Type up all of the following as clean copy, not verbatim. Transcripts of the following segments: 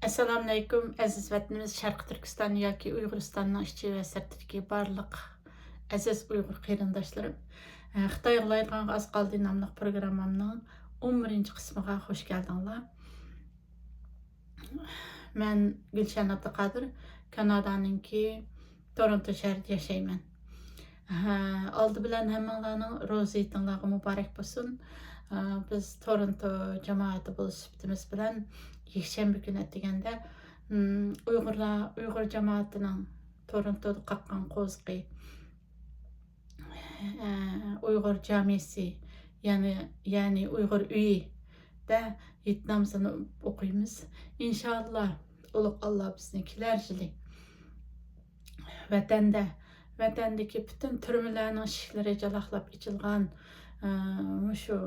Assalamu alaykum aziz vatanimiz Sharq Turkiston yoki Uyg'uristonning ichi va sirtidagi barliq aziz Uyg'ur qarindoshlarim. Xitoy viloyatining az qoldi nomli programmamning 11 qismiga xush keldinglar. Men Gulshan Abduqodir, Kanadaninki Toronto shahrida yashayman. Oldi bilan hammalarning ro'za itinglarga muborak bo'lsin. Biz Toronto jamoati bo'lishibdimiz bilan yakshanba kuni deganda Uyg'ur jamoatining Torontoda qaqqan qo'zg'i Uyg'ur jamisi ya'ni Uyg'ur uyi da yetnamsini o'qiymiz. Inshaalloh ulug' Alloh bizni kelar yili vatandagi butun turmalarning eshiklari jalaqlab ichilgan shu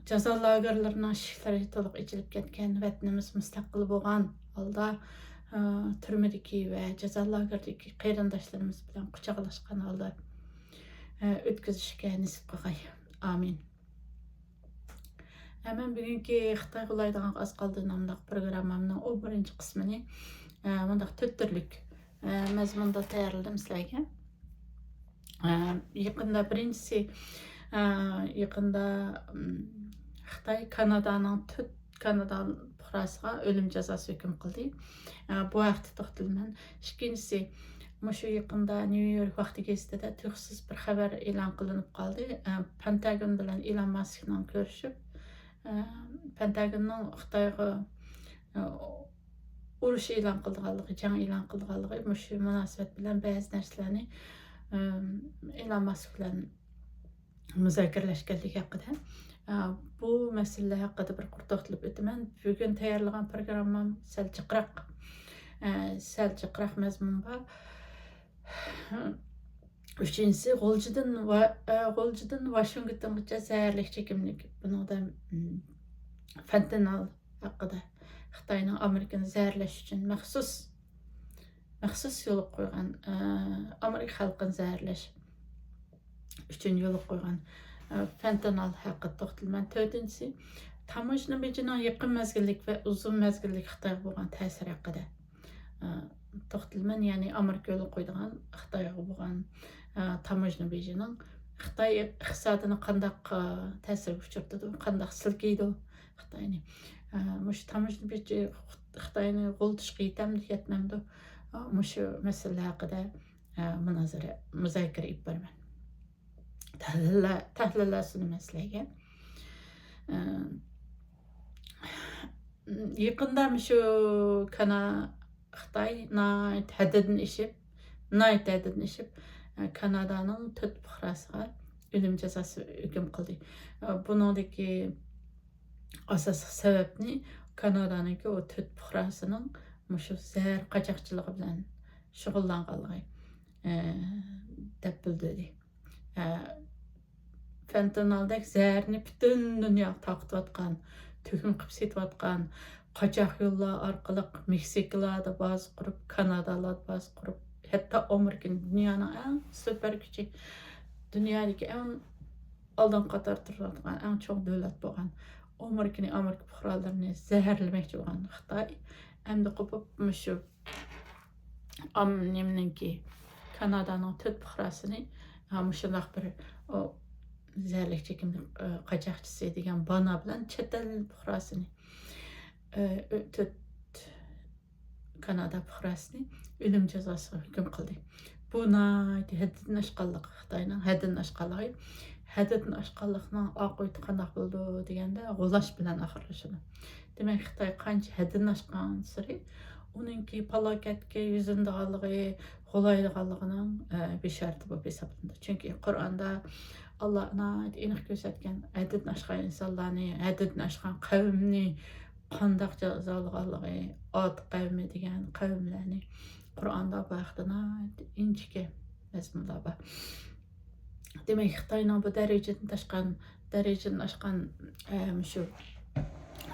jazo lagerlarining eshiklari to'liq ichilib ketgan vatanimiz mustaqil bo'lgan holda turmadagi va jazo lageridagi qarindoshlarimiz bilan quchoqlashgan holda o'tkazishga nasib qilg'ay. Amin. Hemen bugungi Xitoy viloyatining az qoldi nomli programmamning 11 qismini bundaq 4 turlik mazmunda tayyorladim sizlarga. Yaqinda birinchisi yaqinda Xitoy Kanadaning Kanada fuqarosiga o'lim jazosi hukm qildi. Bu haqda to'xtalman. Ikkinchisi shu yaqinda New York vaqti gazetida tuxsiz bir xabar e'lon qilinib qoldi. Pentagon bilan Elon Muskning ko'rishib, Pentagonning Xitoyga urush e'lon qilganligi, jang e'lon qilganligi shu munosabat bilan ba'zi narsalarni Elon Musk bilan muzokaralashganligi haqida. Bu masala haqida bir to'xtalib o'taman. Bugun tayyorlagan programmam sal jiqroq mazmun bor. Üçüncüsü G'o'ljidan Washingtongacha zaharli chekimlik. Buningda fentanyl haqida Xitoyning Amerikani zaharlash uchun maxsus yo'l qo'ygan, Amerika xalqini zaharlash uchun yo'l qo'ygan fentanyl haqida to'xtalman. To'rtinchisi tamojna bejining yaqin mezgillik va uzun mezgillik Xitoyga bo'lgan ta'sir haqida to'xtalman. Ya'ni Amerika yo'l qo'ygan Xitoyga bo'lgan tamojna bejining Xitoy iqtisodini qanday ta'sir uchirdi, qanday silkiydi Xitoyni. Shu tamojna beji Xitoyni g'o'ltishga yetmamdi. Shu masala haqida muzokara olib boraman. Tahlillar sunaman sizlarga. Yaqinda shu Xitoy haddidan ishib Kanadaning 4 fuqarosiga o'lim jazosi hukm qildi. Buningdagi asosiy sababni Kanadaning 4 fuqarosining shu zahar qochoqchiligi bilan shug'ullanganligi deb bildirdi. Fentanyldek zaharni butun dunyo taqtiyotgan, to'kin qilib setayotgan, qochoq yo'llar orqali Meksikalarda baz qurib, Kanadalarda baz qurib, hatto Amerikani dunyoning eng super kuchi, dunyodagi eng oldin qator turadigan eng cho'ng davlat bo'lgan Amerika fuqarolarini zaharlamoqchi bo'lgan Xitoy endi qo'pib shu Kanadaning 4 fuqarosini shundoq bir zaharlik chekimlik qochoqchisi degan bano bilan chet el fuqarosini 4 Kanada fuqarosini o'lim jazosiga hukm qildi. Bu haddidan oshganlik, Xitoyning haddidan oshganlikning oqibati qanday bo'ldi deganda g'o'lash bilan oxirlashadi. Demak, Xitoy qancha haddidan oshgan sari uningki falokatga yuzlanganligi, g'o'laydiganligining beshorati bo'lib hisoblanadi. Chunki Qur'onda Alloh aniq ko'rsatgan haddidan oshgan insonlarni, haddidan oshgan qavmni qanday jazolaganligi, Od qavmi degan qavmlarni Qur'onda bu haqda inchiki mazmunlar bor. Demak, Xitoyning bu darajadan oshgan shu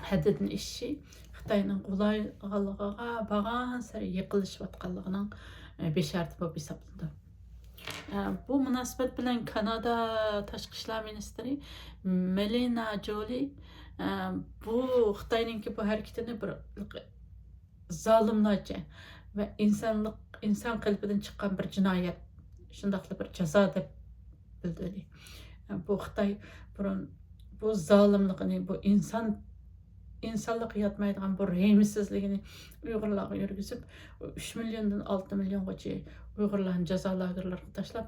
haddidan ishishi Xitoyning g'o'layganligiga borgan sari yiqilishayotganligining beshorati bo'lib hisoblanadi. Bu munosabat bilan Kanada tashqi ishlar ministri Melania Jolie Bu Xitoyninki bu hareketini bir zalimlarca ve insan qalbidan chiqqan bir jinoyat, shundaqli bir jazo deb bildirdi. Bu Xitoy burun bu zalimligini, bu insonlik yetmaydigan bu rehimsizligini Uyg'urlarga yurgizib, 3 milliondan 6 milliongacha Uyg'urlarni jazo lagerlariga tashlab,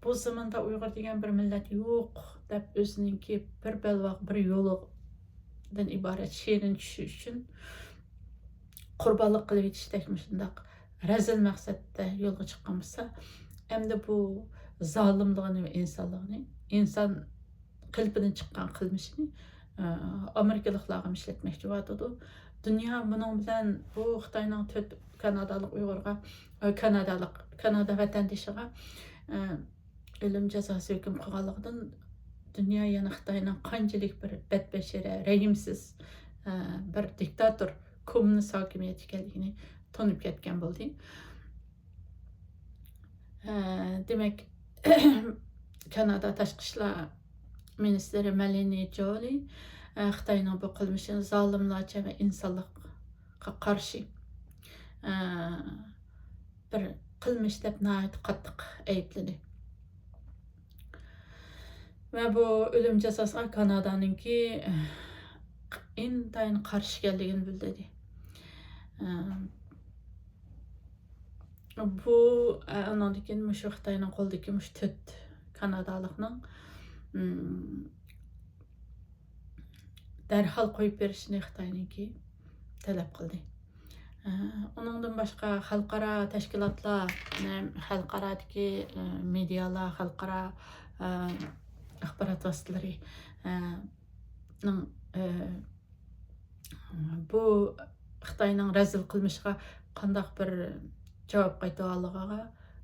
bu zamonda Uyg'ur degan bir millat yo'q deb o'zininki bir belvoq bir yo'lidan iborat she'rini tushish uchun qurbonlik qilib yetishdek shundoq razil maqsadda yo'lga chiqqan bo'lsa, endi bu zolimligini va inson qalbidan chiqqan qilmishini Amerikaliklarga ishlatmoqchi bo'ladi. Dunyo buning bilan bu Xitoyning 4 Kanadalik Uyg'urga, Kanada vatandoshiga o'lim jazosi hukm qilganligidan dunyo yana Xitoyning qanchalik bir badbashara, rahimsiz bir diktator kommunist hokimiyat ekanligini tanib ketgan bo'ldi. Demak, Kanada tashqi ishlar ministri Melanie Joly Xitoyning bu qilmishini zolimlarcha va insonlikqa qarshi bir qilmish deb nihoyat qattiq aybladi. Ve bu ölüm cezasına Kanada'nınki intayin qarshi ekanligini bildirdi. Bu ondan keyin mushu Xitoyning qo'lidagi mush 4 Kanadalikning darhol qo'yib berishini Xitoyninki talab qildi. Onundan boshqa xalqaro tashkilotlar, xalqarodagi medialar, xalqaro axborot vositalari bu Xitoyning razil qilmishiga qandaq bir javob qaytarganligiga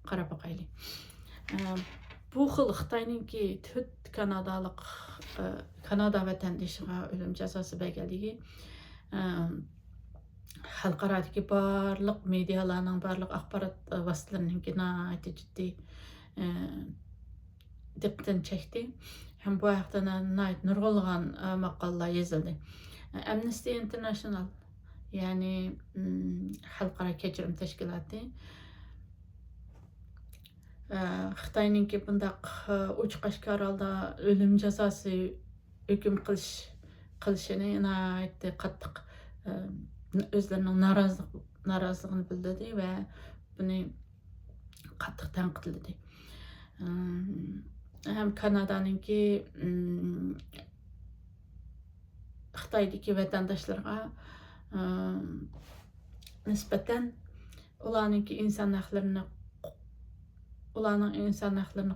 qarab boqayli. Bu xil Xitoyninki 4 Kanada vatandoshiga o'lim jazosi berganligi xalqarodagi barliq medialarning, barliq axborot vositalarining jiddiy diqqatini chekdi. Hem bu haqda nurg'ulg'an maqolalar yozildi. Amnesty International, ya'ni xalqaro kechirim tashkiloti Xitoyninki bundaq ochiq-oshkor holda o'lim jazosi hukm qilishini qattiq o'zlarining noroziligini bildirdi va buni qattiq tanqidladi. Hem Kanadaninki Xitoydagi vatandoshlarga nisbatan ularning inson haqlarini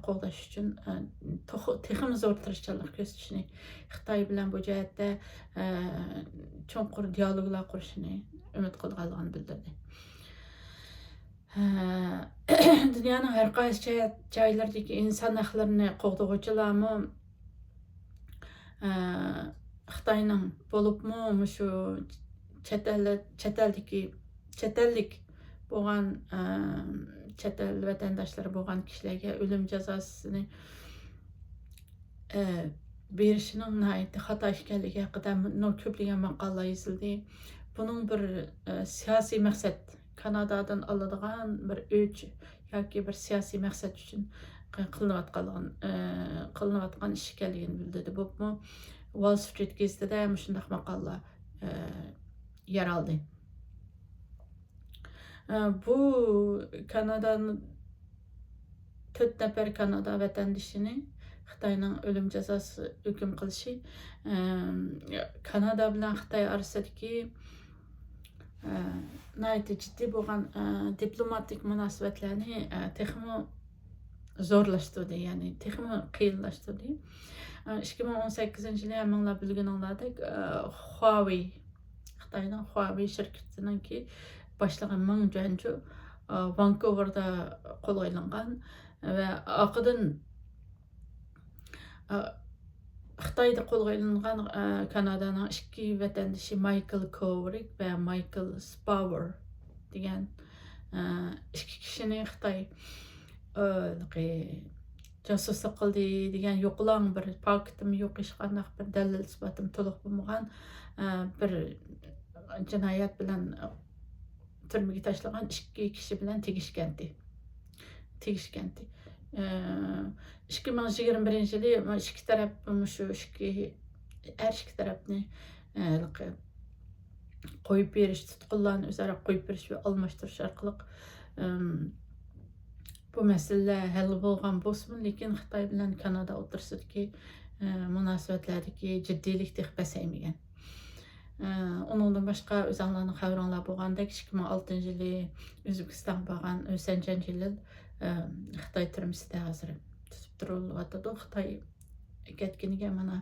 qo'llash uchun texnik zo'r tirishchilik ko'rsatishini, Xitoy bilan bu jihatda cho'nqur dialoglar qurishini umid qilganligini bildirdi. Dunyoning har qaysi joylaridagi inson haqlarini qo'g'dag'uvchilarmi Xitoyning bo'libmi shu chet bo'lgan chet el vatandoshlari bo'lgan kishilarga o'lim jazosini berishining nihoyatda xato ekanligi haqida ko'plagan maqolalar yozildi. Buning bir siyosiy maqsad, Kanadadan oladigan bir o'ch yoki bir siyosiy maqsad uchun qilinayotgan ish ekanligini bildirdi. Bu Wall Street gazetida shunday maqolalar yer oldi. Bu Kanadaning 4 nafar Kanada vatandoshini Xitoyning o'lim jazosi hukm qilishi Kanada bilan Xitoy orasidagi jiddiy bo'lgan diplomatik munosabatlarni texmo zo'rlashtirdi, ya'ni texmo qiyinlashtirdi. 2018-yili hammalar bilganinglardek Huawei, Xitoyning Huawei shirkatininki boshlig'i Meng Jianzhu Vancouverda qo'lga olingan va oqidan Xitoyda qo'lga olingan Kanadaning 2 vatandoshi Michael Kovrig va Michael Spavor degan 2 kishini Xitoy Casusluq qildi degan yo'qlang bir faktim yo'q hech qanday bir dalil isbotim to'liq bo'lmagan bir jinoyat bilan turmaga tashlagan 2 kishi bilan tegishgandi. 2021-yili ikki taraf shu her ikki tarafni qo'yib berish, tutqunlarni o'zaro qo'yib berish va almashtirish orqali bu masala hal bo'lgan bo'lsin, lekin Xitoy bilan Kanada o'rtasidagi munosabatlardagi jiddiylik pasaymagan. Onundan başqa o'zinglarning xabaringlar bo'lgandek 2006-yili O'zbekistonga borgan O'sanjan Jalil Xitoy turmusida hozir tutib turilyapti. Xitoy ketganiga mana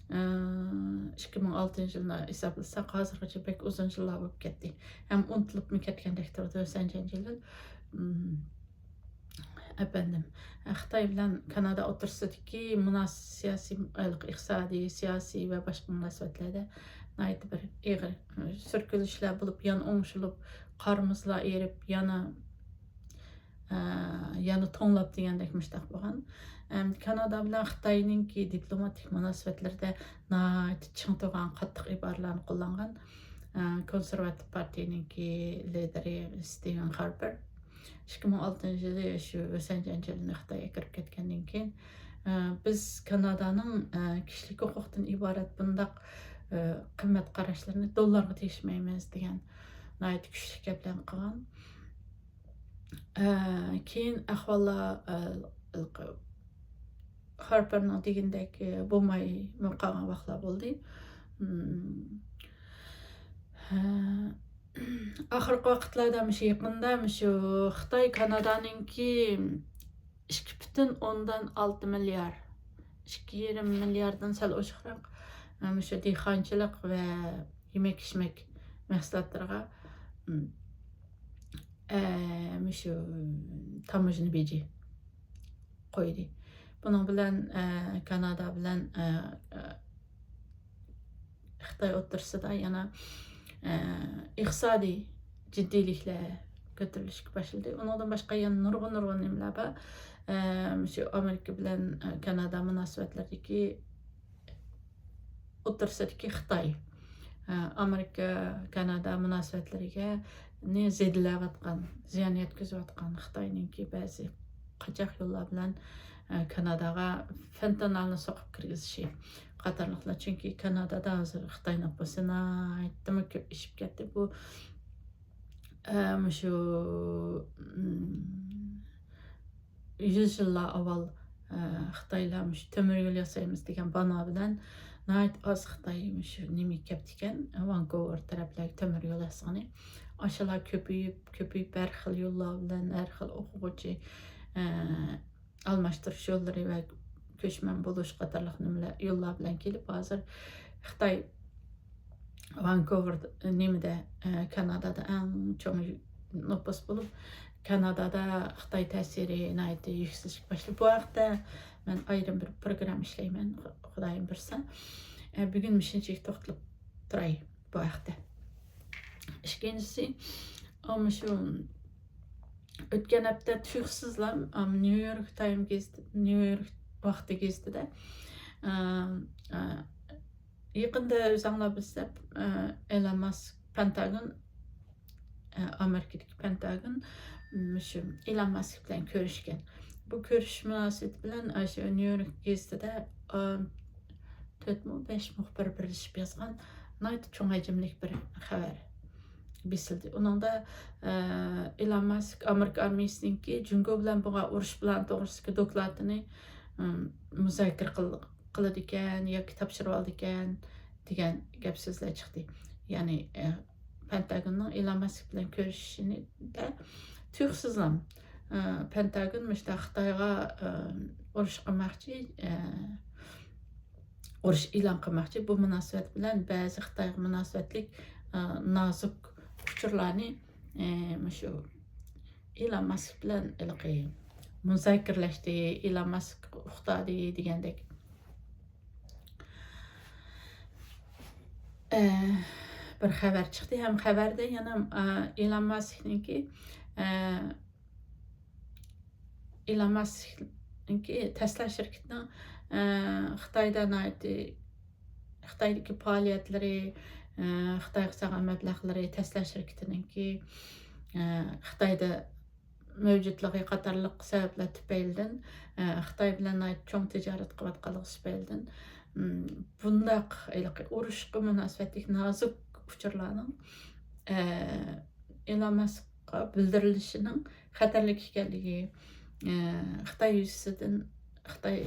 2006-yilni hisoblasak hozirgacha bek uzun yillar bo'lib ketdi. Ham unutilibmi ketgandek turdi O'sanjan Jalil. Efendim, Xitoy bilan Kanada o'rtasidagi siyosiy, iqtisodiy, siyosiy va boshqa munosabatlarda bir ig'ir sürkülüşler bulup yan oңşulup qarmızlar erip yana tonlap degandek müştaq bo'lgan. Kanada bilan Xitoyninki diplomatik munosabatlarda chiң turgan qattiq iboralarni qo'llangan konservativ partiyaninki lideri Stephen Harper 2006-yili shu O'sanjan Jalilni Xitoyga kirib ketgandan keyin biz Kanadaning kishilik huquqdan iborat bundaq qimmat qarashlarni dollarga tegishmaymiz degan kuchli gaplarni qilgan. Keyin ahvollar Harperning degandek bo'lmay qolgan vaqtlar bo'ldi. Oxirgi vaqtlarda yaqinda Xitoy Kanadaninki 2,6 milliard 2,5 milliarddan sal oshiqroq dehqonchilik va yemek-ichmek mahsulotlarga tamojna beji qo'ydi. Buning bilan Kanada bilan Xitoy o'rtasida yana iqtisodiy jiddiyliklar ko'tarilishga boshladi. Undan boshqa yana nurg'un nimalar bor. Amerika bilan Kanada munosabatlaridagi o'rtasidagi Xitoy Amerika Kanada munosabatlariga zedlayotgan, ziyon yetkazayotgan Xitoyninki ba'zi qochoq yo'llar bilan Kanadaga fentanilni soqib kirgizishi qatorliqlar. Chunki Kanadada hozir Xitoy nüfusini aytdimi ko'p ishib ketdi. Bu 100 yillar avval Xitoylar temir yo'l yasaymiz degan bano bilan az Xitoy nima kelibdi ekan, Vancouver taraflarga temir yo'l yasagani. Aşılar köpüyüp her xil yo'llar bilan, her xil o'quvchi almashtirish yo'llari va ko'chman bo'lish qatorliq yo'llar bilan kelib hozir Xitoy Vancouver nimada Kanadada eng cho'ng nüfus bo'lib, Kanadada Xitoy ta'siri yuksalishga boshladi. Bu haqda men ayrim bir program ishlayman, Xudoyim bilsa. Bugun shunchalik to'xtalib turay bu haqda. İkincisi, ama o'tgan hafta tushsizlar New York Times gezdi, New York vaqti gezdi-de. Yaqinda o'zinglar bilsa, Elon Musk Pentagon Amerikadagi Pentagon Elon Musk bilan ko'rishgan. Bu ko'rish munosabati bilan New York gezdi-de 4-5 muxbir birlashib yozgan cho'ng hajmli bir xabar besildi. Onunda Elon Musk Amerika armiyasininki Jungo bilan bo'lgan urush bilan to'g'risidagi dokladini muzokara qiladi ekan yoki topshirib oldi ekan degan gap so'zlar chiqdi. Ya'ni Pentagonning Elon Musk bilan ko'rishishida tuyg'usizlam Pentagon Xitoyga urush qilmoqchi, urush e'lon qilmoqchi. Bu munosabat bilan ba'zi Xitoyga munosabatlik nozik uchurlarni Elon Musk bilan muzokaralashdi, Elon Musk uqtadi degandek bir xabar chiqdi. Ham xabarda yana Elon Muskninki Tesla şirketinin Xitoydagi faoliyatlari, Xitoyga salgan mablag'lari Tesla şirketininki Xitoyda mavjudligi qatorliq sabablar tufaylidan Xitoy bilan cho'ng tijorat qilayotganligi tufaylidan bundaq urushga munosabatli nozik uchurlarning Elon Musk'a bildirilishining xatarlik ekanligi, Xitoy yuzasidan Xitoy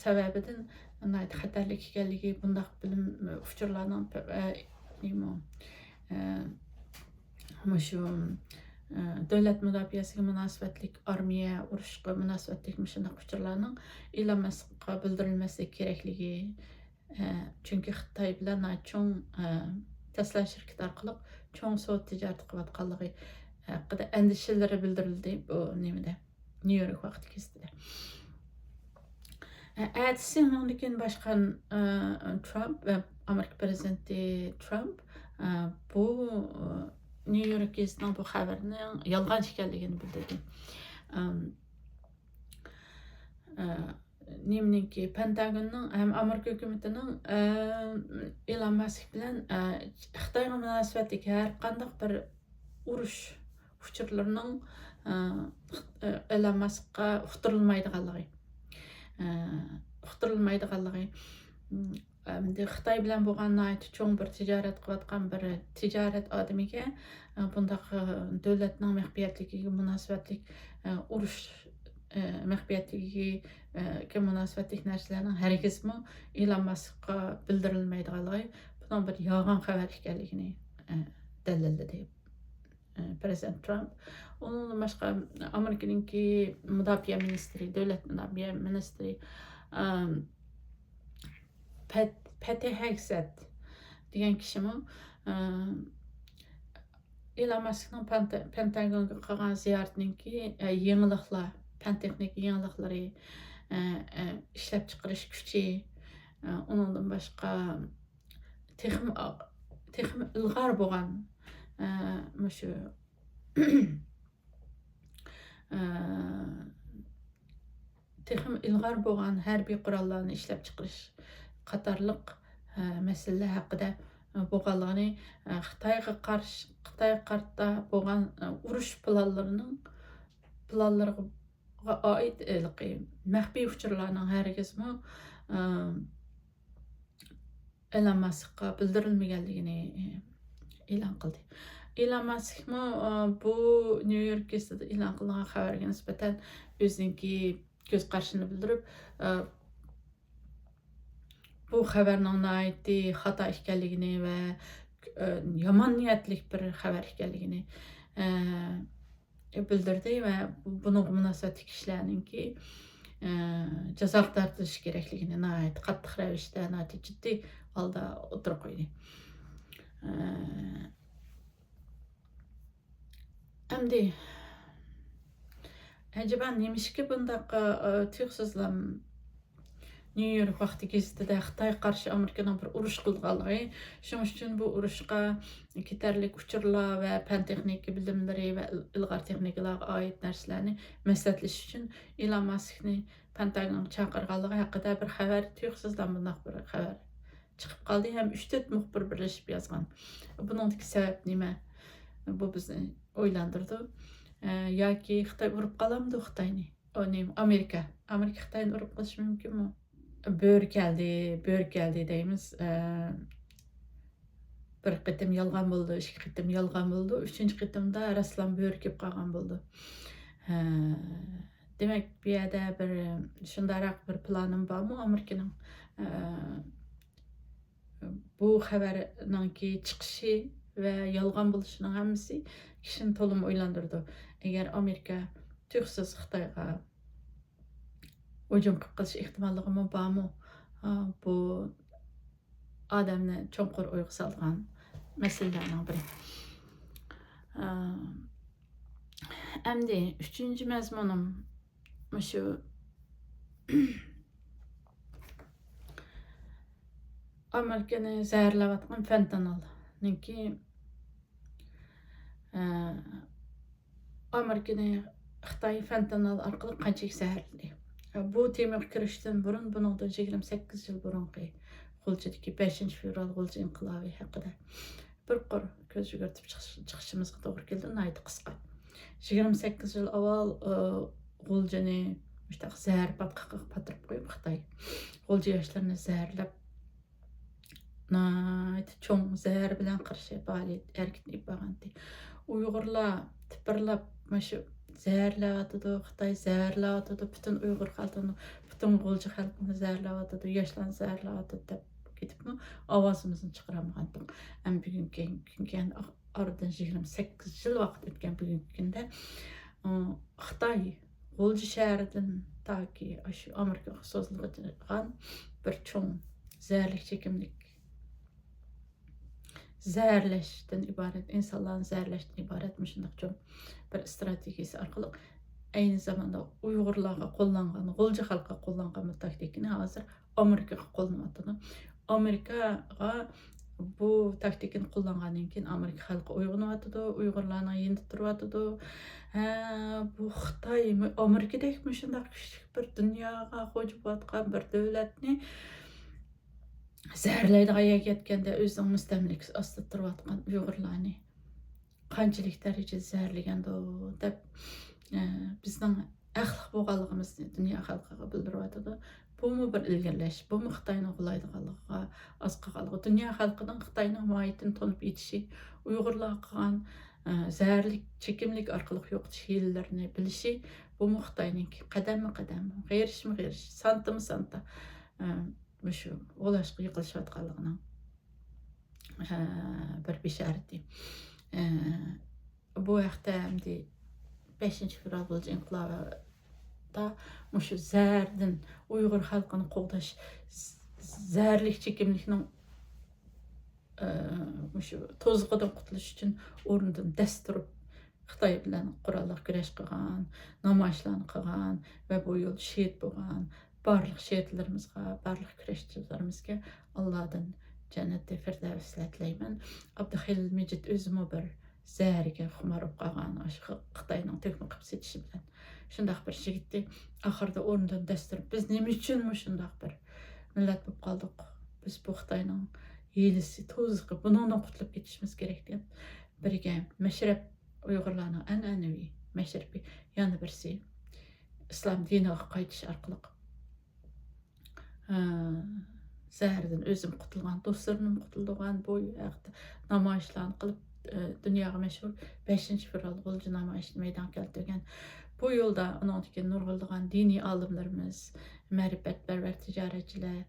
sababidan xatarlik ekanligi bundaq bilim uchurlarning shu davlat mudofaasiga munosabatli armiya urushga munosabatli shunday uchurlarning Elon Musk'a bildirilmasligi kerakligi, chunki Xitoy bilan cho'ng Tesla şirketi orqali cho'ng savdo tijorat qilayotganligi haqida andishalari bildirildi bu nimada New York vaqti kezdida. Ertesi ondan başqa Trump ve Amerika prezidenti Trump bu New York gezitining bu xabarning yolg'on ekanligini bildirdi. Niminki Pentagonning ham Amerika hukumatining Elon Musk bilan Xitoyga munosabatli har qanday bir urush uchurlarining Elon Musk'a uqtirilmaydiganligi Xitoy bilan bo'lgan cho'ng bir tijorat qilayotgan bir tijorat odamiga bundaq davlatning maxfiyatligiga munosabatli urush maxfiyatligiga munosabatli narsalarning hargizmi Elon Musk'a bildirilmaydiganligi bundan bir yolg'on xabar ekanligini dalilladi Prezident Trump. Onun başqa Amerikanınki Müdafiə Ministri, Dövlət Müdafiə Ministri Pete Hegseth degan kishimi Elon Musk'ning Pentagonga qilgan ziyoratiningki yangiliklar, fan texnik yangiliklari, ishlab chiqarish kuchi, undan boshqa texnik ilg'or bo'lgan shu texnik ilg'or bo'lgan harbiy qurollarni ishlab chiqarish qatorliq masalalar haqida bo'lganligini, Xitoyga qarshi bo'lgan urush planlariga oid maxfiy uchurlarning hargizmi Elon Musk'a bildirilmaganligini e'lon qildi. Elon Musk bu New York gazetida e'lon qilingan xabarga nisbatan o'zininki ko'z qarashini bildirib, bu xabarning xato ekanligini va yomon niyatli bir xabar ekanligini bildirdi va buning munosabatli kishilarningki jazoga tortilish kerakligini qattiq ravishda jiddiy holda o'tirib qo'ydi. Endi ajaban nemishki bundaq tuyuqsizlam New York vaqti gazetida Xitoy qarshi Amerikaning bir urush qilganligi, shuning uchun bu urushga ketarlik uchurlar va fan texnika bilimlari va ilg'or texnikalarga oid narsalarni maslahatlash uchun Elon Muskni Pentagonga chaqirganligi haqida bir xabar tuyuqsizlam bundaq bir xabar chiqib qoldi. Ham 3-4 muxbir birlashib yozgan. Buningdagi sabab nima? Bu bizni o'ylantirdi. Yoki Xitoy urib qolamdi Xitoyni? Amerika Xitoyni urib qolishi mumkinmi? Böğür geldi deyimiz. Bir qitim yolg'on bo'ldi, ikki qitim yolg'on bo'ldi, uchinchi qitimda raslan böğür kelib qolgan bo'ldi. Demak, bu yerda bir shundayroq bir planim bormi Amerikaning? Bu xabarningki chiqishi va yolg'on bo'lishining hammasi kishini to'liq o'ylantirdi. Agar Amerika tuyuqsiz Xitoyga hujum qilish ehtimolligi bormi? Bu odamni cho'nqur o'yga solgan masalalarning biri. Endi 3-chi mazmunim shu Amerikani zaharlayotgan fentanil. Ninki Amerikani Xitoy fentanal orqali qanchalik zaharli. Bu temaga kirishdan burun buningdan 28 yil burungi G'uljidagi 5 fevral G'ulji inqilobi haqida bir qor ko'z yugurtib chiqishimizga to'g'ri keldi. Nihoyat qisqa. 28 yil avval G'uljini mushtaq zahar patirib qo'yib Xitoy G'ulji yoshlarni zaharlab nihoyat cho'ng zahar bilan qarshi faoliyat harakatni bo'lgandi. Uyg'urlar tipirlab mana shu zaharlayotidi, Xitoy zaharlayotidi, butun Uyg'ur xalqini, butun G'ulji xalqini zaharlayotidi, yoshlarni zaharlayotidi deb ketibmi, ovozimizni chiqaramagandik. Ham bugungi kunga oradan 28 yil vaqt o'tgan bugungi kunda Xitoy G'ulji shahridan toki shu Amerikaga so'zilgan bir cho'ng zaharli chekimlik zaharlashdan iborat, insonlarni zaharlashdan iborat shunday cho'ng bir strategiyasi orqali ayni zamanda Uyg'urlarga qo'llangan, G'ulji xalqiga qo'llangan bu taktikani hozir Amerikaga qo'llanadi. Amerikaga bu taktikani qo'llangandan keyin Amerika xalqi uyg'onyapti, Uyg'urlarni endi turyapti. Bu Xitoy Amerikadek shunday kuchli bir dunyoga hujum qilayotgan bir davlatni zaharlaydigan yerga yetganda o'zining mustamlikasi ostida turayotgan Uyg'urlarni qanchalik darajada zaharlaganda deb bizning axloq bo'lganligimizni dunyo xalqiga bildiryapti. Bumi bir ilgirlash, bumi Xitoyning g'ulaydiganligiga oz qolganligi, dunyo xalqining Xitoyning mohiyatini to'nib yetishi, Uyg'urlar qilgan zaharli chekimlik orqali yo'qotish hiylalarini bilishi, bumi Xitoyning qadam-qadam, g'irishmi-g'irish, santimi-santa shu o'lashga yiqilishayotganligining bir bisharati. Bu haqda hamda 5-fevral G'ulji inqilobida shu zahardan Uyg'ur xalqini qo'g'dash, zaharli chekimlikning shu to'zg'idan qutulish uchun o'rnidan dast turib Xitoy bilan qurolli kurash qilgan, namoyishlarni qilgan va bu yo'l shehid bo'lgan barliq shehidlarimizga, barliq kurashchilarimizga Allohdan jannatda firdavslar tilayman. Abduxalil Mejit o'zimi bir zaharga xumarib qolgan, shu Xitoyning to'kma qilib setishi bilan shundoq bir yigitni oxirida o'rnidan dast turib, biz nima uchun shundoq bir millat bo'lib qoldik? Biz bu Xitoyning hiyilisi, to'zg'i, bundan qutulib ketishimiz kerak deb birga mashrab Uyg'urlarning an'anaviy mashrabi yana birsi islom diniga qaytish orqali zahardan o'zim qutulgan, do'stlarim qutulgan bu haqda namoyishlarni qilib dunyoga mashhur 5-fevral G'ulji namoyishini maydonga keltirgan. Bu yo'lda uningdagi nurg'ulg'an diniy olimlarimiz, ma'rifatparvar tijoratchilar,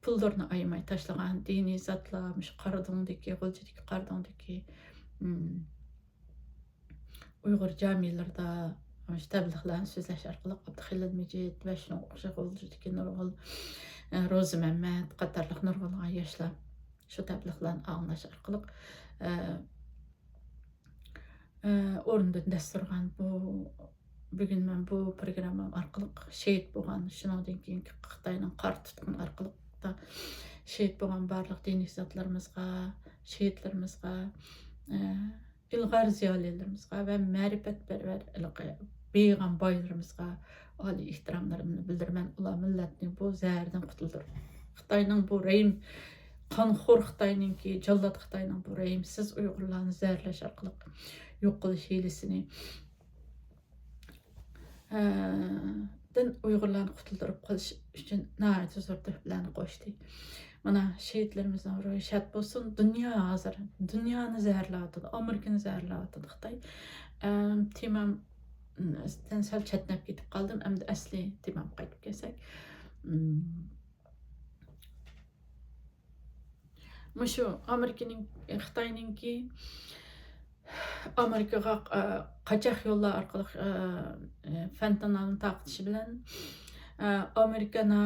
pullarni ayamay tashlagan diniy zotlar, Qaradongdagi, G'uljidagi Qaradongdagi Uyg'ur jamiyalarida tabliğlarni so'zlash orqali Abduxalil Mejit va shunga o'xshash G'uljidagi nurg'ul Ro'zi Mamat qatorliq nurg'ulg'an yoshlar shu tabliğlarni anglash orqali o'rnidan dast turgan bugun men bu programmam orqali shehid bo'lgan, shundan keyin Xitoyning qor tutqun orqali shehid bo'lgan barliq diniy zotlarimizga, shehidlarimizga, ilg'or ziyolilarimizga va ma'rifatparvar beyg'am boylarimizga oliy ehtiromlarimni bildiraman. Ular millatni bu zahardan qutuldirib, Xitoyning bu rayim qonxo'r Xitoyningki, jallod Xitoyning bu rayimsiz Uyg'urlarni zaharlash orqali yo'q qilish hiylasini Uyg'urlarni qutuldirib qolish uchun nihoyat zo'r tuhfalarni qo'shdi. Mana shehidlarimizning ruhi shod bo'lsin. Dunyo hozir dunyoni zaharlayotdi, Amerikani zaharlayotdi Xitoy. Temam sal chatnab ketib qoldim. Endi asli temamga qaytib kelsak. Shu Amerikaning, Xitoyningki Amerikaga qochoq yo'llar orqali fentanalni taqtishi bilan Amerikani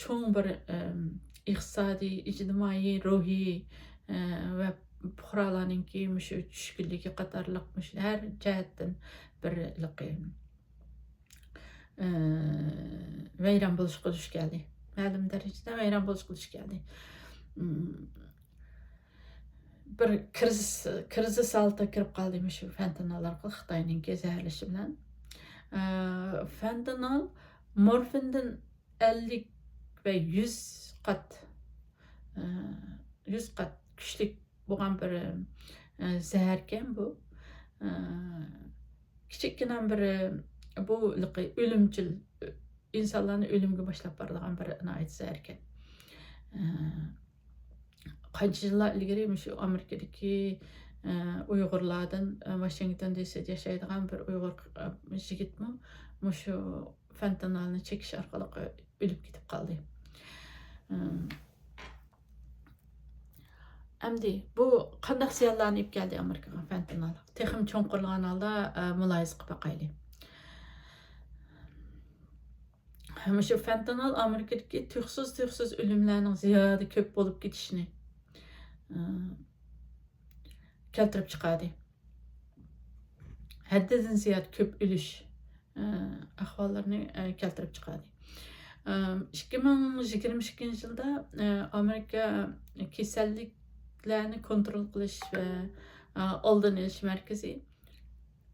cho'ng bir iqtisodiy, ijtimoiy, ruhiy va fuqarolarningki shu tushkunligi qatorliq har jihatdan bir vayron bo'lishga duch keldi. Ma'lum darajada vayron bo'lishga duch keldi. bir krizis altına kirib qoldi shu fentanal orqali Xitoyninki zaharlashi bilan. Fentanal morfindan 50 ve 100 qat 100 qat kuchli bo'lgan bir zaharkan bu. Kichikkina bir bu o'limchil insonlarni o'limga boshlab boradigan bir zaharkan. Qancha yillar ilgari shu Amerikadagi Uyg'urlardan Washington DC'da yashaydigan bir Uyg'ur yigitmi shu fentanalni chekish orqali o'lib ketib qoldi. Endi bu qanday ziyonlarni olib keldi Amerikaga fentanal? Texim cho'nqirlagan holda muloyiza qilib boqaylik. Shu fentanal Amerikadagi tuxsiz o'limlarning ziyoda ko'p bo'lib ketishini keltirib chiqadi. Haddidan ziyod ko'p o'lish ahvollarini keltirib chiqadi. 2022 yılda Amerika kasalliklarni kontrol qilish va oldini olish markazi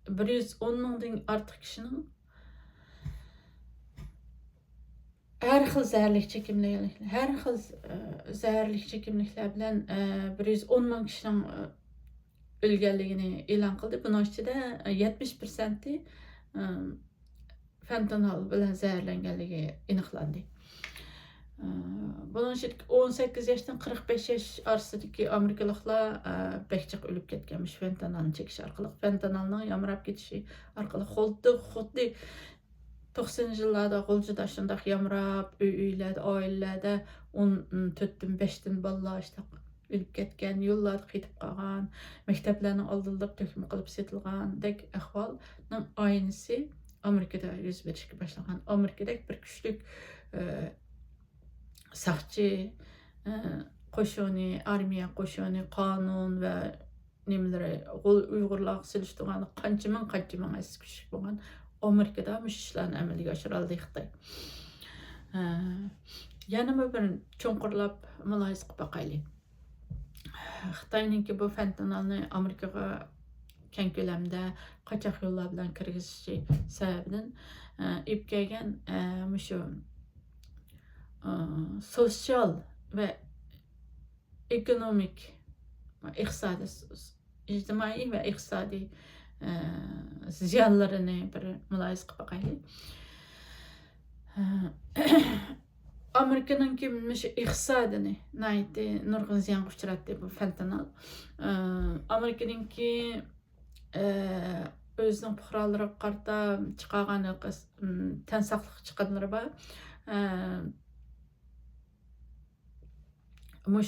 110 mingdan ortiq kishining her xil zaharli chekimliklar bilan 110 ming kishining o'lganligini e'lon qildi. Buning ichida 70% fentanal bilan zaharlanganligi aniqlandi. Bunun için 18 yaşdan 45 yaş arasidagi Amerikaliklar bekçik ölüp ketganmiş fentanalni chekish orqali. Fentanalning yamrab ketishi orqali xuddi 90 yillarda G'uljida shunday yamrab uylarda, oilalarda 14dan 5dan bolalar işte ölüp ketgan, yo'llarda ketib qolgan, maktablarning oldida to'kma qilib setilgandek ahvolning aynisi Amerika'da yüz verişki başlagan. Amerika'da bir güçlük saqchi, qo'shoni, armiya qo'shoni, qonun ve nimaları Uyg'urlar silishtirgan qancha ming kuch bo'lgan Amerika'da mush ishlarni amalga oshiroldi Xitoy. Yana bir cho'nqirlab muloyiza qilib boqaylik. Xitoyninki bu fentanalni Amerikaga keng ko'lamda qochoq yo'llar bilan kirgizishi sababidan olib kelgan shu sosyal ve ekonomik, ijtimoiy ve iqtisodiy ziyonlarini bir muloyiza qilib boqaylik. Amerikanınki iqtisodini nurg'un ziyonga uchratdi bu fentanal. Amerikanınki özünün puhralariga qarta chiqargan tan saqliq chiqimlari bor.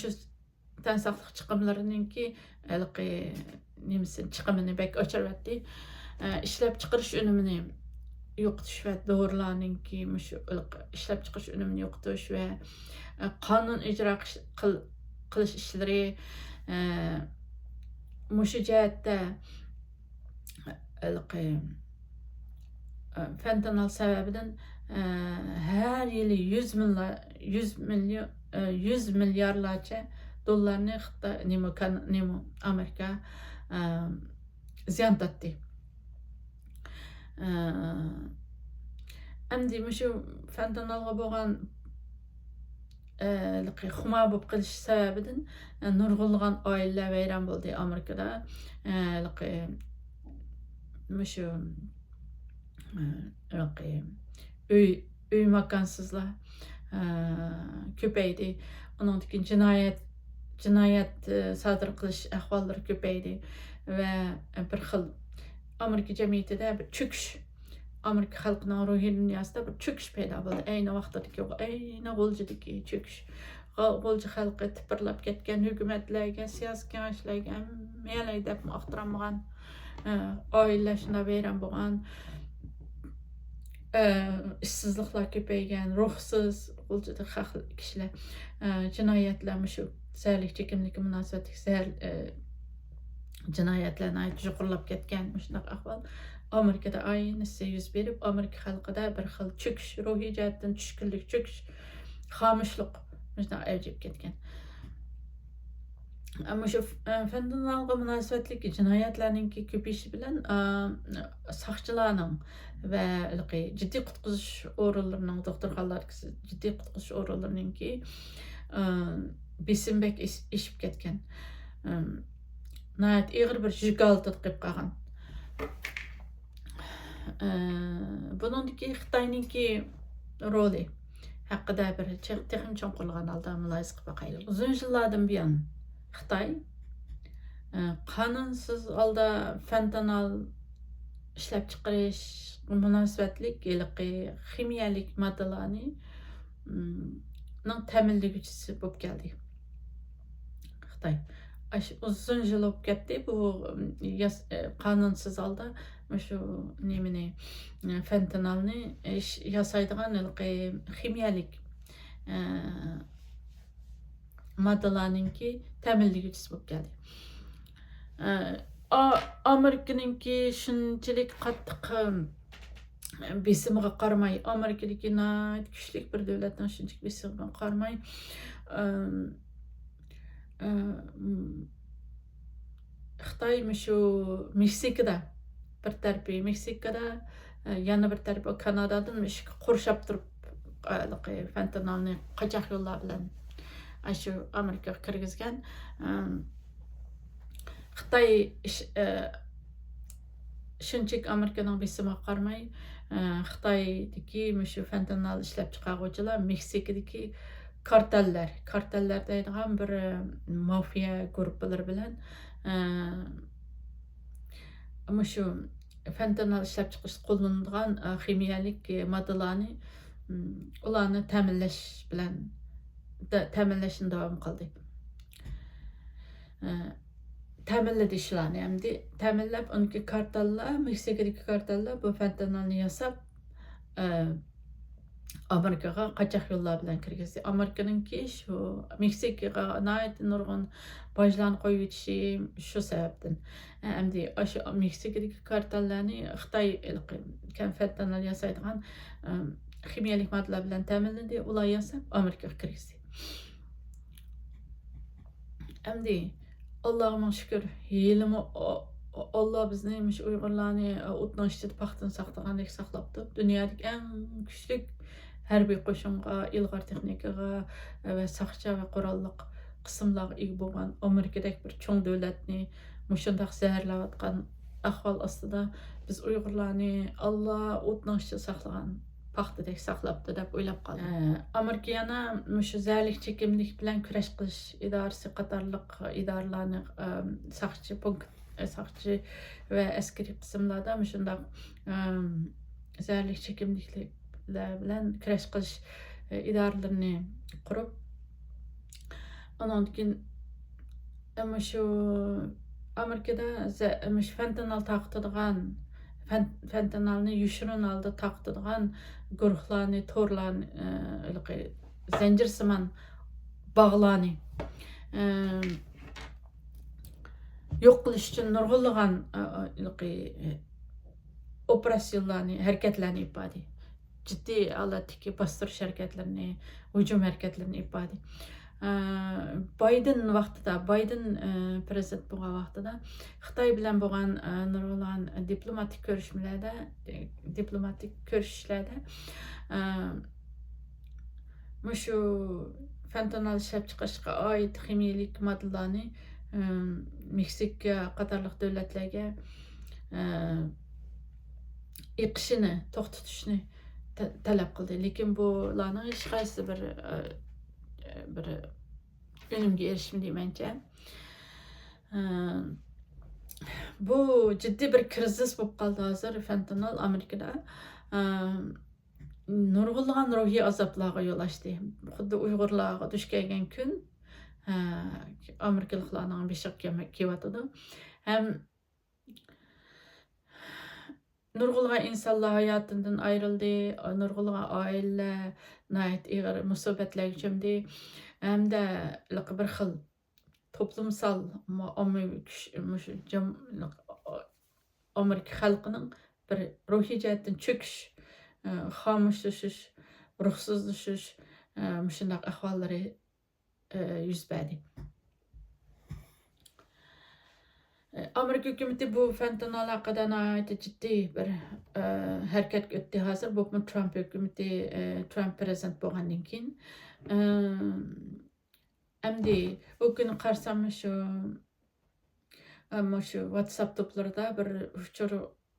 Shu tan saqliq chiqimlarininki chiqimini bek ochiryapti. Ishlab chiqarish unumini yo'qotish va dorilarninki ishlab chiqarish unumini yo'qotish va qonun ijro qilish ishlari shu jihatda fentanal sababidan her yili 100 milyarlarca dollarni Amerika ziyon tortdi. Endi shu fentanalga bo'lgan xuma bo'lib qilish sababidan nurg'unlagan oilalar vayron bo'ldi Amerikada. Shu uy makansızlar ko'paydi. Ondan jinoyat sodir qilish ahvollari ko'paydi va bir xil Amerika jamiyatida bir cho'kish, Amerika xalqining ruhiy dunyosida bir cho'kish paydo bo'ldi. Ayni vaqtdagi, ayni G'uljidagi cho'kish. G'ulji xalqi tipirlab ketgan hukumatlarga, siyosiy kengashilarga melay deb muhtaramgan oilalar shunday vayron bo'lgan. İşsizliklar ko'paygan, ruhsiz G'uljida kishilar jinoyatlar shu zaharlik chekimlik munosabatli jinoyatlarni yuqorilab ketgan shunday ahvol Amerikada aynisi yuz berib, Amerika xalqida bir xil cho'kish, ruhiy jihatdan tushkunlik, cho'kish, xomushlik shunday avjib ketgan. Ama şu fentanyl münasebetlik cinayetlerninki köpeyişi bilen sakçılarning ve ciddi qutquzish o'rinlarining doktorxonalar ciddi qutquzish o'rinlarininki besim bek eshib ketgan. Nəhayət ağır bir yük altında qılıb qalğan. Buningdiki Xitoyninki roli haqida bir texnik cho'nqurlagan holda mulohaza qilib boqaylik. Uzun yillardan buyon Xitoy qonunsiz holda fentanyl ishlab chiqarish munosabatlik ximiyalik moddalarni ta'minlaguvchisi bo'lib keldi. Xitoy uzun yıl olup gitti bu kanunsuz halda şu nemini fentanalni yasaydigan ximiyalik moddalarninki ta'minlaguvchisi bo'lib keldi. Amerikaninki shunchalik qattiq besimiga qaramay, Amerikadagi kuchli bir davlatning shunchalik besimiga qaramay Xitoy şu Meksikada bir tarafi Meksikada yana bir tarafi Kanadadan qurshab turib fentanalni qochoq yo'llar bilan shu Amerikaga kirgizgan. Xitoy shunchalik Amerikaning besimiga qaramay Xitoydagi shu fentanal ishlab chiqaruvchilar Meksikadagi karteller deydigan bir mafiya guruhlar bilan ama şu fentanal ishlab chiqarish qo'llanilgan ximiyalik moddalarni ularni ta'minlashni davom qildi. Ta'minladi ishlarni hamda ta'minlab uniki kartellar, Meksikadagi kartellar bu fentanalni yasab Amerikaga qochoq yo'llar bilan kirgizdi. Amerikaninki shu Meksikaga nurg'un bojlarni qo'yib o'tishi shu sababdan. Endi shu Meksikadagi kartellarni Xitoy fentanal yasaydigan ximiyalik moddalar bilan ta'minladi, ular yasab Amerikaga kirgizdi. Endi Allah'a şükür, yelimi Allah bizni Uyg'urlarni o'tning ichida paxtdan saqlagandek saqlabdi. Dunyodagi eng kuchli harbiy qo'shinga, ilg'or texnikaga va saqcha va qurolliq qismlarga ega bo'lgan Amerikadagi bir cho'ng davlatni mushundaq zaharlayotgan ahvol ostida biz Uyg'urlarni Allah o'tning ichida saqlagan paxtadek saqlabdi deb o'ylab qoldim. Amerika yana shu zaharlik chekimlik bilan kurash qilish idorasi qatorliq idoralarni saqchi ve askeri qismlarda shundoq zaharlik chekimliklar bilan kurash qilish idoralarini qurib, ondan keyin shu Amerikada fentanal taqtadigan fentanalni yushirin holda taqtadigan guruhlarni, to'rlarni, zanjirsimon bog'larni yo'q qilish uchun nurg'unlagan operatsiyalarni, harakatlarni ifade. Ciddi holatdagi bostirish harakatlarini, hujum harakatlarini ifade. Biden vaqtida, Biden prezident bo'lgan vaqtida Xitoy bilan bo'lgan nurg'unlagan diplomatik ko'rishishlarda shu fentanal ishlab chiqarishga oid ximiyalik moddalarni Meksika qatorliq davlatlarga iqishini, to'xtatishni talab qildi. Lekin bularning hech qaysi bir önümge erişimdi bence. Bu ciddi bir krizis bo'lib qoldi hozir fentanal Amerikada. Nurg'unlagan ruhiy azoblarga yo'l ochdi. Xuddi Uyg'urlarga duch kelgan kun Amerikaliklarning beshiq kelyotdi. Ham nurg'unlagan insonlar hayotidan ayrildi, nurg'unlagan oilalar ig'ir musibatlarga cho'mdi. Hamda bir xil toplumsal Amerika xalqining bir ruhiy jihatdan cho'kish, xomushlashish, ruhsizlashish shunday ahvollari yuz berdi. Amerika hükümeti bu fentanyl haqida ciddi bir hərəkət etdi hazır. Bu Trump hükümeti Trump prezident bo'lgandan keyin endi o kuni qarsam shu WhatsApp to'plarida bir uchur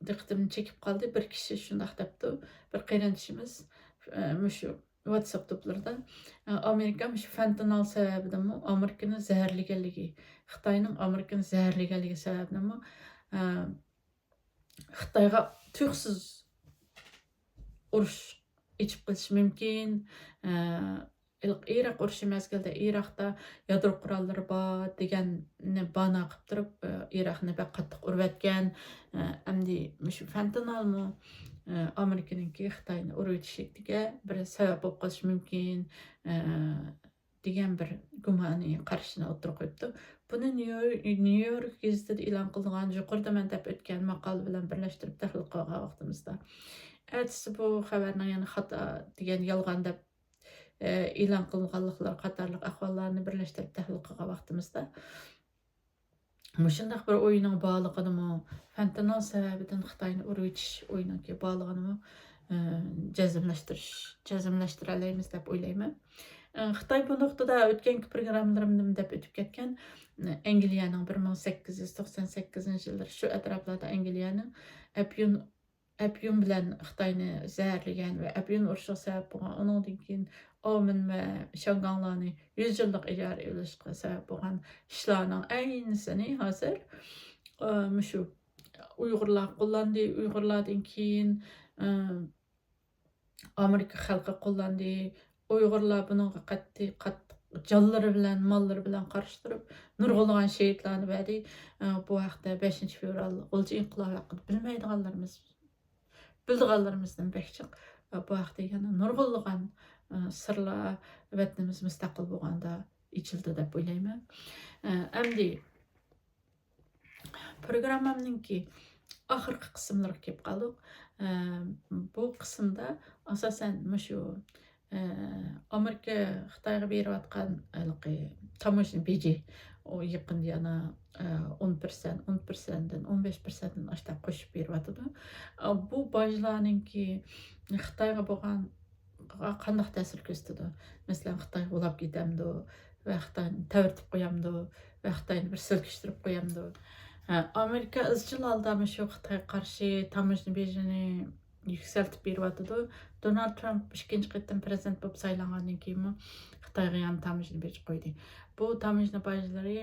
diqqatimni chekib qoldi. Bir kishi shundoq debdi. Bir qarindoshimiz shu WhatsApp to'plarida Amerika shu fentanyl sababidan Amerikani zaharlaganligi, Xitoyning Amerikani zaharlaganligi sababidan Xitoyga tuyuqsiz urush ichib qilish mumkin. Iroq urushi mezgilida Iroqda yadro qurollari bor deganni bana qilib turib, Iroqni qattiq urayotgan. Endi shu fentanylmi Amerikaniki Xitoyni urib o'tishligiga bir sabab bo'lib qolishi mumkin degan bir gumoniy qarashini o'tirib qo'yibdi. Buni New York gazetida e'lon qilingan yuqorida men deb o'tgan maqola bilan birlashtirib tahlil qilgan vaqtimizda. Ertasi bu xabarning yana xato degan yolg'on deb e'lon qilinganliklar qatorliq ahvollarni birlashtirib tahlil qilgan vaqtimizda shundoq bir o'yinning bog'liqini fentanyl sababidan Xitoyni urib o'tish o'yiniga bog'liqini jazmlashtira olamiz deb o'ylayman. Xitoy bu nuqtada o'tgan programmalarimda deb o'tib ketgan Angliyaning 1898-yilda shu atroflarda Angliyaning Apyun bilan Xitoyni zaharlagan va Apyun urushiga sabab bo'lgan. Undan keyin Omen va Shanganlarni 100 yillik ijara olishga sabab bo'lgan ishlarning aynisini hozir shu Uyg'urlar qo'llandi. Uyg'urlardan keyin Amerika xalqi qo'llandi. Uyg'urlar bunga qattiq jonlari bilan, mollari bilan qarshi turib, nurg'ulg'an shehidlarni berdi. Bu haqda 5-fevral G'ulji inqilobi haqida bildiganlarimizdan bekchiq. Bu haqda yana nurg'ulg'an sirlar vatanimiz mustaqil bo'lganda ichildi deb o'ylayman. Endi programmamninki oxirgi qismlariga kelib qoldik. Bu qismda asosan shu Amerika Xitoyga berayotgan tamoshni beji o yaqinda yana 10%, 10%dan 15%dan aşağı qo'shib beryotdi. Bu bajlarninki Xitoyga bo'lgan qanday ta'sir ko'rsatadi? Masalan, Xitoy ulab ketamdi va Xitoyni tavirtib qo'yamdi va Xitoyni bir silkishtirib qo'yamdi. Amerika izchil holda shu Xitoyga qarshi tamoshni bejini yükseltib beryotdi. Donald Trump ikkinchi qatam prezident bo'lib saylangandan keyin Xitoyga ham tamoshni beji qo'ydi. Bu tamoshni bajlari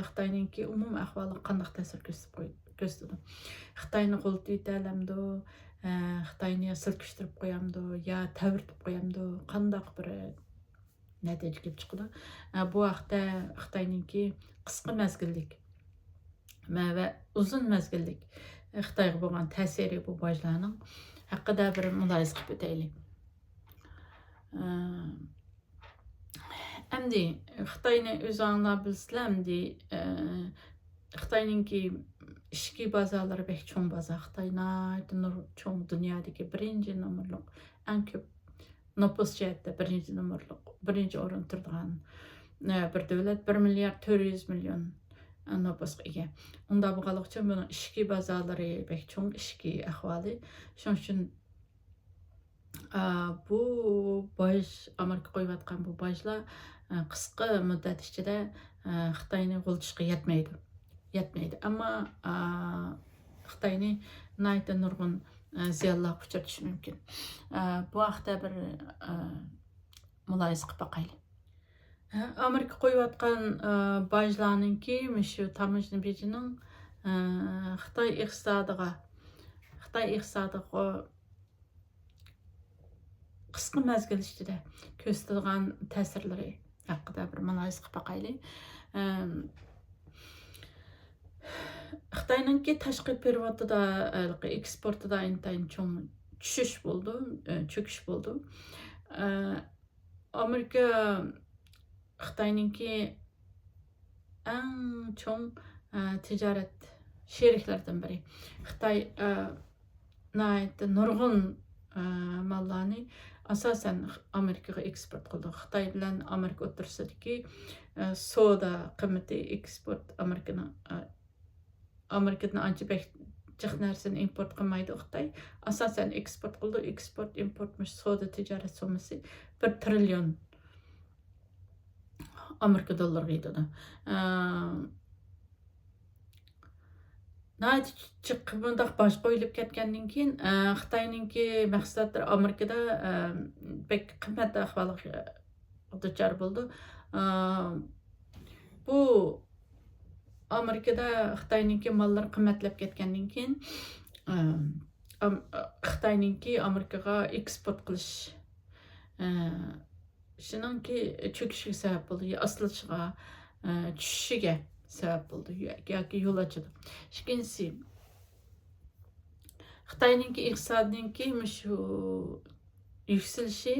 Xitoyninki umum ahvoliga qanday ta'sir ko'rsatadi? Xitoyni qo'ltib etalamdi, Xitoyni silkishtirib qo'yamdi, yo tavirtib qo'yamdi, qanday bir natija kelib chiqadi. Bu haqda Xitoyninki qisqa mezgillik va uzun mezgillik Xitoyga bo'lgan ta'siri bu bajlarning haqida bir mulohaza qilib o'taylik. Endi Xitoyni o'zinglar bilsizlar, endi Xitoyninki ishki bozorlari bek cho'ng bozor. Xitoyning cho'ng dunyodagi birinchi nomerliq, eng ko'p nüfus jihatda birinchi o'rin turadigan bir davlat 1,4 milliard nüfusga ega. Unda bo'lganlik uchun buning ishki bozorlari bek cho'ng ishki ahvoli. Shuning uchun bu baj Amerika qo'yayotgan bu bajlar qisqa muddat ichida Xitoyni g'ulchishga yetmaydi. Ammo Xitoyni nayta nurg'un ziyonlarga uchratishi mumkin. Bu haqda bir mulohaza qilib boqaylik. Amerika qo'yayotgan bajlarninki shu tamoshni bejining Xitoy iqtisodiga qisqa mezgil ichida ko'rsatadigan ta'sirlari haqida bir mulohaza qilib boqaylik. Xitoyninki tashqi perevodida, eksportida intayin cho'ng tushish bo'ldi, cho'kish bo'ldi. Amerika Xitoyninki eng cho'ng tijorat sheriklaridan biri. Xitoy nurg'un mallarni asosan Amerikaga eksport qildi. Xitoy bilan Amerika o'rtasidagi soda qiymati eksport Amerikadan ancha jiq narsani import qilmaydi Xitoy. Asosan eksport qildi. Eksport importmish soda tijorat summasi 1 trillion Amerika dollariga yetadi. Chiq bundaq bosh qo'yilib ketgandan keyin Xitoyninki mahsulotlari Amerikada bek qimmat ahvolga duchor bo'ldi. Bu Amerikada Xitoyninki mollari qimmatlab ketgandan keyin Xitoyninki Amerikaga eksport qilish shuningki cho'kishiga sabab bo'ldi, aslishiga, tushishiga sabab bo'ldi yoki yo'l ochadi. Ikkinchisi Xitoyninki iqtisodiyotninki shu yuksalishi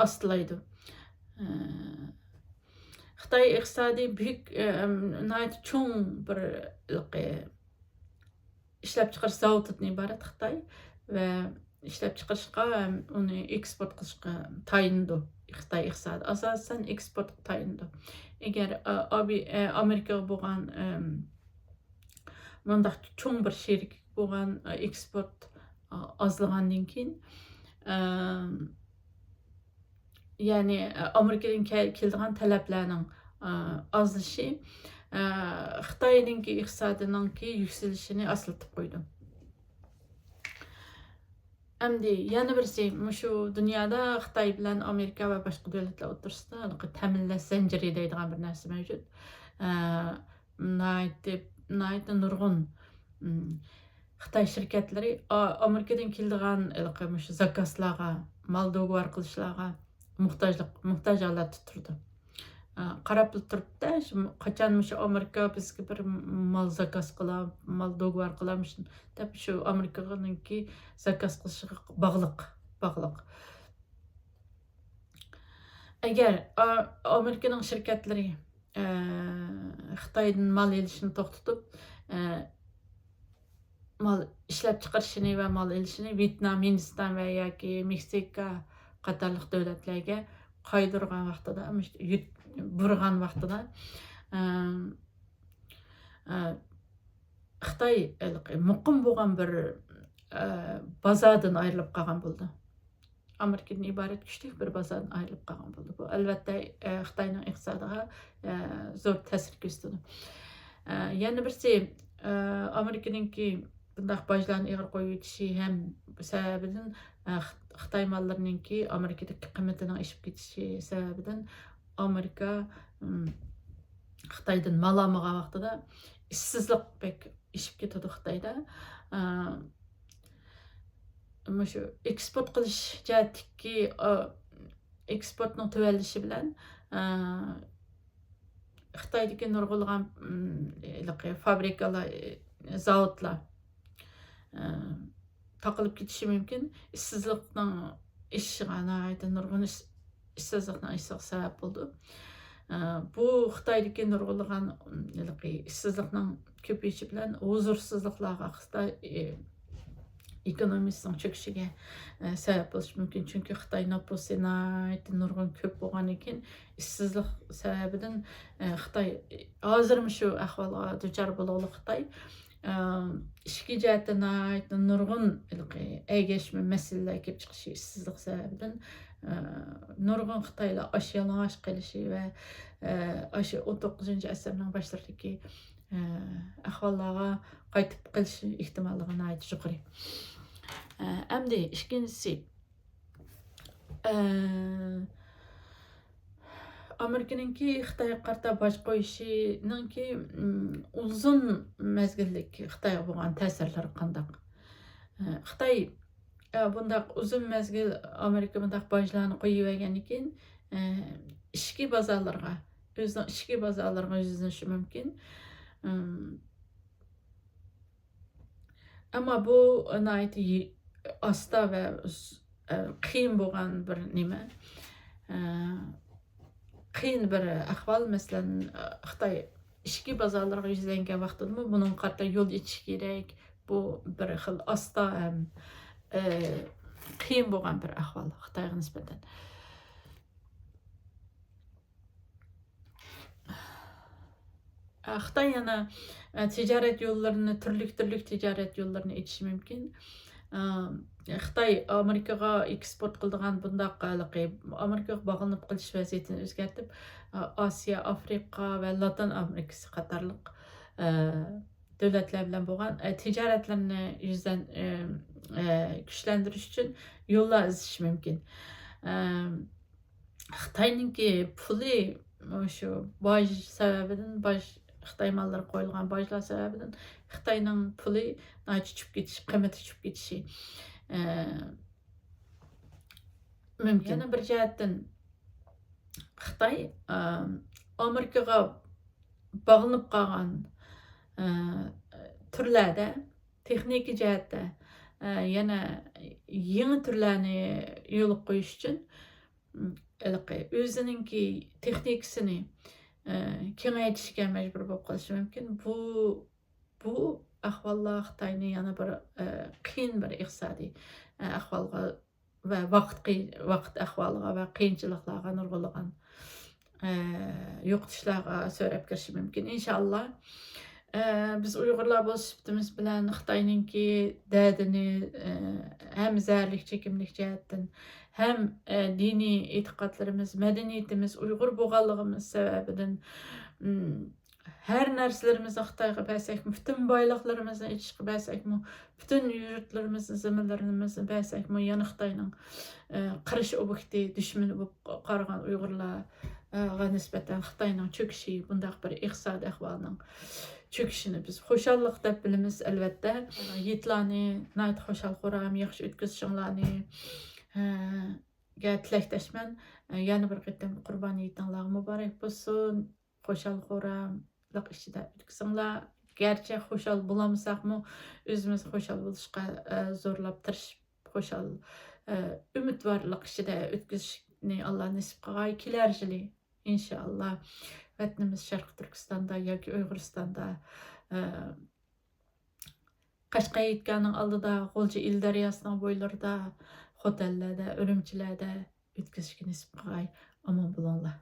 ostlaydi. Xitoy iqtisodiy büyük cho'ng bir ishlab chiqarish zavodidan iborat Xitoy va ishlab chiqarishga uni eksport qilishga tayindi. Xitoy iqtisodi asosan eksportga tayindi. Agar Amerikaga bo'lgan bundaq cho'ng bir sherik bo'lgan eksport ozlagandan keyin ya'ni Amerikadan keladigan talablarning ozlishi Xitoyninki iqtisodiyotninki yuksalishini aslatib qo'ydi. Endi yana birisi shu dunyoda Xitoy bilan Amerika va boshqa davlatlar o'rtasida ta'minlash zanjiri deydigan bir narsa mavjud. Nurg'un Xitoy shirkatlari Amerikadan keladigan zakazlarga, mal do'g'var qilishlarga muhtoj holatda turdi. Qarab turibdi, qachon Amerika bizga bir mal zakaz qilib, mal do'g'var qilamiz deb shu Amerikaninki zakaz qilishiga bog'liq. Agar Amerikaning shirkatlari Xitoydan mal olishni to'xtatib, mal ishlab chiqarishini va mal olishini Vyetnam, Hindiston va yoki Meksika qatorliq davlatlarga qaydirgan vaqtida, burgan vaqtida Xitoy muqim bo'lgan bir bozordan ayrilib qolgan bo'ldi. Amerikadan iborat kuchli bir bozordan ayrilib qolgan bo'ldi. Bu albatta Xitoyning iqtisodiga zo'r ta'sir ko'rsatdi. Yana birisi Amerikaninki bundaq bojlarni ig'ir qo'yib o'tishi ham sababidan Xitoy mollarininki Amerikadagi qiymatining oshib ketishi sababidan Amerika Xitoydan mal olmagan vaqtida ishsizlik bek oshib ketadi Xitoyda. Shu eksport qilish jihatdagi eksportning tuvallishi bilan Xitoydagi nurg'ulg'an fabrikalar, zavodlar taqilib ketishi mumkin. Ishsizlikning ishiga nurg'un ishsizlikning ishiga sabab bo'ldi. Bu Xitoydagi nurg'ulg'an ishsizlikning ko'payishi bilan huzursizliklarga, Xitoy ekonomisining cho'kishiga sabab bo'lishi mumkin. Chunki Xitoy naposi nurg'un ko'p bo'lgandan keyin ishsizlik sababidan Xitoy hozir shu ahvolga duchor bo'lgan Xitoy ishki jihatdan nurg'un egashma masalalar kelib chiqishi ishsizlik sababidan nurg'un Xitoylar yalang'och qilishi va shu 19-asrning boshlaridagi ahvollarga qaytib qilishi ehtimolligi yuqori. Endi ikkinchisi Amerikaninki Xitoyga qarata bosh qo'yishininki uzun mezgillik Xitoyga bo'lgan ta'sirlari qanday? Xitoy bundaq uzun mezgil Amerika bundaq bojlarni qo'yib olgandan keyin ichki bozorlarga yuzlanishi mumkin. Ammo bu asta va qiyin bo'lgan bir nima. Qiyin bir ahvol, masalan, Xitoy ichki bozorlarga yuzlangan vaqtida buning qarta yo'l ichish kerak. Bu bir xil asta qiyin bo'lgan bir ahvol Xitoyga nisbatan. Xitoy yana tijorat yo'llarini, turli tijorat yo'llarini etishi mumkin. Xitoy Amerikaga eksport qiladigan bundaq Amerikaga bog'lanib qilish vaziyatini o'zgartib, Osiyo, Afrika va Latin Amerikasi qatorliq davlatlar bilan bo'lgan tijoratlarni yüzden kuchlantirish uchun yo'llar izish mumkin. Xitoyninki puli shu boj sababidan, Xitoy mallari qo'yilgan bojlar sababidan Xitoyning puli tushib ketishi, qiymati tushib ketishi mumkin. Yana bir jihatdan Xitoy Amerikaga bog'lanib qolgan turlarda texnik jihatda yana yangi turlarni yo'lga qo'yish uchun o'zininki texnikasini kengaytirishga majbur bo'lib qolishi mumkin. Bu ahvollar Xitoyni yana bir qiyin bir iqtisodiy ahvolga va vaqt ahvoliga va qiyinchiliklarga nurg'unlagan yo'qotishlarga so'rab kirishi mumkin. Inshaalloh biz Uyg'urlar bo'z sifatimiz bilan Xitoyninki dardini ham zararlik chekimlik jihatdan hem diniy e'tiqodlarimiz, madaniyatimiz, Uyg'ur bo'lganligimiz sababidan her narsalarimizni Xitoyga bersakmi, bütün boyliqlarimizni ichishga bersakmi, bütün yurtlarimizni, zaminlarimizni bersakmi, yana Xitoyning qarish obyekti, dushmani bo'lib qaragan Uyg'urlarga nisbatan Xitoyning cho'kishi, bundaq bir iqtisodiy ahvolning cho'kishini biz xo'shallik deb bilamiz albatta. Yigitlarni nayt xo'shal ko'ram, yaxshi o'tkazishinglarni tilakdoshman. Yana bir qatam Qurboniyitinglar muborak bo'lsin. Xo'shal ko'ramlik ichida o'tkazinglar. Garchi xo'shal bo'lmasaqmi, o'zimiz xo'shal bo'lishga zo'rlab tirishib, xo'shal umidvorlik ichida o'tkazishni Alloh nasib qilgay. Kelar yili inshaalloh vatanimiz Sharq Turkistonda yoki Uyg'uristonda Qashqay yetganning oldida, G'o'lja il daryosining bo'ylarida, hotellarda, Urumchilarda o'tkazishga nasib qilgay. Omon bo'linglar.